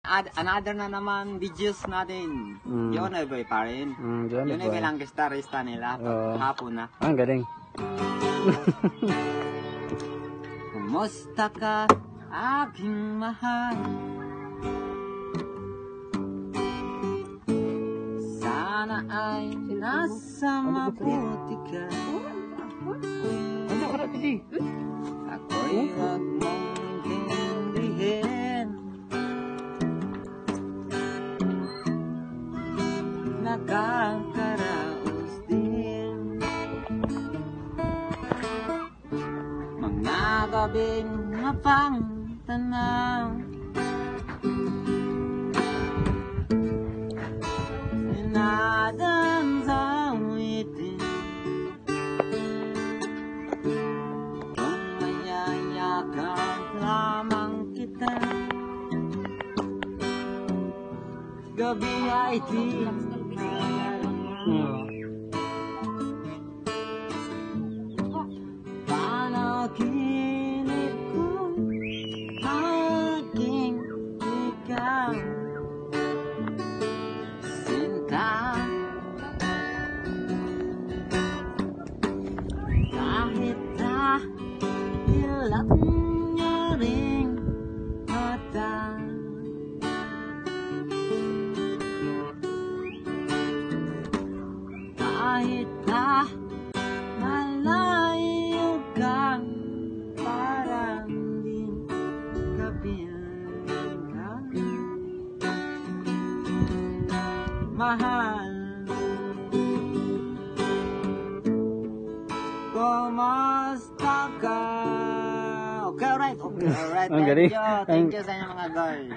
Another na naman videos natin. Yun ay pa rin. Yun ay bilang guitarista nila. Hapon na. Ang galing. Kumusta ka, aking mahal? Sana ay nasa mabuti ka. Ako'y wag mong intindihin. Nakakaraos din mga gabing mapangtanaw. Sinadan sa awitin kung mayayakap lamang kita. Gabi ay di panaginip ko, aking ikaw, sinta. Kahit na ilang niya ring mata, kahit na malayo kang parang di kapiling ka, mahal. Kumusta ka? Okay, alright. Ang galing. Thank you sa inyo mga guys.